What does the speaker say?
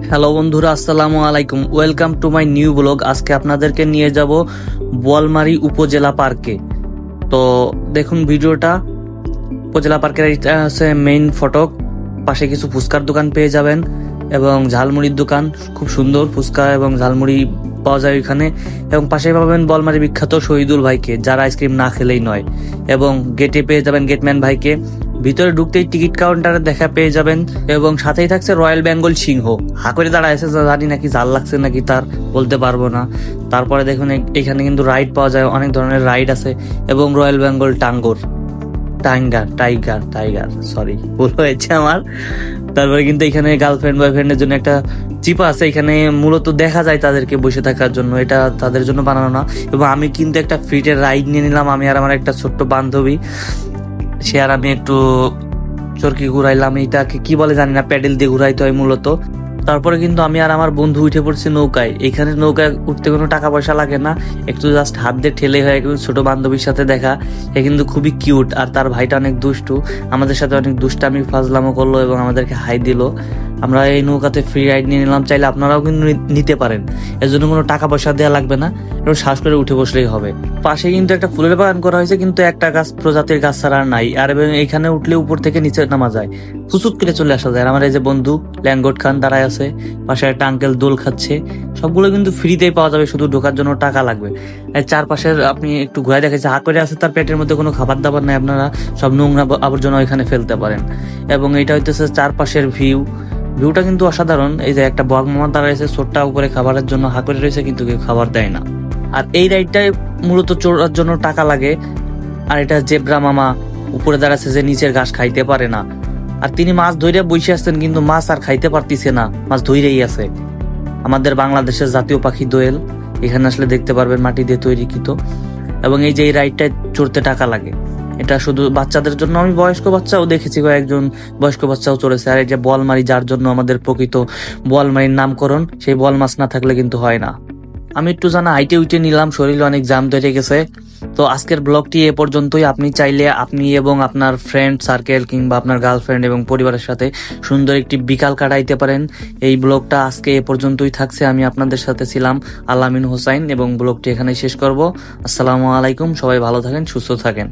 Hello বন্ধুরা, আসসালামু আলাইকুম। Welcome to my new blog. আজকে আপনাদেরকে নিয়ে যাব বোয়ালমারী উপজেলা পার্কে। তো দেখুন ভিডিওটা। উপজেলা পার্কের এটা আছে মেইন ফটক। পাশে কিছু ফুচকার দোকান পেয়ে যাবেন এবং ঝালমুড়ির দোকান। খুব সুন্দর ফুচকা এবং ঝালমুড়ি পাওয়া যায় এখানে। এবং পাশে পাবেন বোয়ালমারী বিখ্যাত শহীদুল ভাইকে, যারা আইসক্রিম না খেলেই নয়। এবং গেটে পেয়ে যাবেন গেটম্যান ভাইকে। ভিতরে ঢুকতেই টিকিট কাউন্টারে দেখা পেয়ে যাবেন এবং সাথেই থাকছে রয়্যাল বেঙ্গল সিংহ। হা করে দাঁড়ায় আছে, জানি নাকি জাল লাগছে নাকি তার, বলতে পারবো না। তারপরে দেখুন এখানে কিন্তু রাইড পাওয়া যায়, অনেক ধরনের রাইড আছে এবং রয়্যাল বেঙ্গল টাইগার সরি ভুল হয়েছে আমার। তারপরে কিন্তু এখানে গার্লফ্রেন্ড বয়ফ্রেন্ডের জন্য একটা চিপা আছে, এখানে মূলত দেখা যায় তাদেরকে বসে থাকার জন্য, এটা তাদের জন্য বানানো না। এবং আমি কিন্তু একটা ফ্রিটের রাইড নিয়ে নিলাম, আমি আর আমার একটা ছোট্ট বান্ধবী, সে আর আমি একটু চরকি ঘুরাইলাম। এটাকে কি বলে জানি না, প্যাডেল দিয়ে ঘুরাইতে হয় মূলত। তারপরে কিন্তু আমি আর আমার বন্ধু উঠে পড়ছি নৌকায়। এখানে নৌকায় উঠতে কোনো টাকা পয়সা লাগে না, একটু জাস্ট হাত দিয়ে ঠেলে হয়। ছোট বান্ধবীর সাথে দেখা, এ কিন্তু খুবই কিউট। আর তার ভাইটা অনেক দুষ্টু, আমাদের সাথে অনেক দুষ্টামি ফাজলামো করলো এবং আমাদেরকে হাই দিল। আমরা এই নৌকাতে ফ্রি রাইড নিয়ে নিলাম, চাইলে আপনারাও কিন্তু নিতে পারেন। এর জন্য কোনো টাকা পয়সা দেওয়া লাগবে না, একটু সাহস করে উঠে বসলেই হবে। পাশে কিন্তু একটা ফুলের বাগান করা হয়েছে, কিন্তু একটা গাছ প্রজাতির গাছ ছাড়া আর নাই। আর এখানে উঠলে উপর থেকে নিচে নামা যায়, ফুসুত করে চলে আসা যায়। আমার এই যে বন্ধু ল্যাঙ্গট খান দাঁড়ায় আছে, পাশে একটা আঙ্কেল দোল খাচ্ছে। সবগুলো কিন্তু ফ্রিতেই পাওয়া যাবে, শুধু ঢোকার জন্য টাকা লাগবে। চারপাশের আপনি একটু ঘুরে দেখেছে, হা করে আছে, তার পেটের মধ্যে কোনো খাবার দাবার নাই, আপনারা সব নোংরা আবর্জনা ওইখানে ফেলতে পারেন। এবং এটা হইতেছে চারপাশের ভিউটা কিন্তু অসাধারণ। এই যে একটা বক মামা দাঁড়াইছে ছোট্টা উপরে খাবারের জন্য, হা করে রয়েছে, কিন্তু কেউ খাবার দেয় না। আর এই রাইডটায় মূলত চড়ার জন্য টাকা লাগে। আর এটা জেব্রা মামা উপরে দাঁড়াচ্ছে, যে নিচের ঘাস খাইতে পারে না। আর তিনি মাছ ধরে বসে আসছেন, কিন্তু মাছ আর খাইতে পারতিছে না, মাছ ধরেই আছে। আমাদের বাংলাদেশের জাতীয় পাখি দোয়েল, এখানে আসলে দেখতে পারবেন, মাটি দিয়ে তৈরিকৃত। এবং এই যে এই রাইডটায় চড়তে টাকা লাগে, এটা শুধু বাচ্চাদের জন্য। আমি বয়স্ক বাচ্চাও দেখেছি, কয়েকজন বয়স্ক বাচ্চাও চড়েছে। আর এই যে বোয়ালমারী, যার জন্য আমাদের প্রকৃত বোয়ালমারীর নামকরণ, সেই বোয়াল মাছ না থাকলে কিন্তু হয় না। আমি একটু জানা হাইটে উইটে নিলাম, শরীরে অনেক জাম ধরে গেছে। তো আজকের ব্লগটি এ পর্যন্তই। আপনি চাইলে আপনি এবং আপনার ফ্রেন্ড সার্কেল কিংবা আপনার গার্লফ্রেন্ড এবং পরিবারের সাথে সুন্দর একটি বিকাল কাটাইতে পারেন। এই ব্লগটা আজকে এ পর্যন্তই থাকছে। আমি আপনাদের সাথে ছিলাম আলামিন হোসাইন এবং ব্লগটি এখানেই শেষ করব। আসসালামু আলাইকুম, সবাই ভালো থাকেন, সুস্থ থাকেন।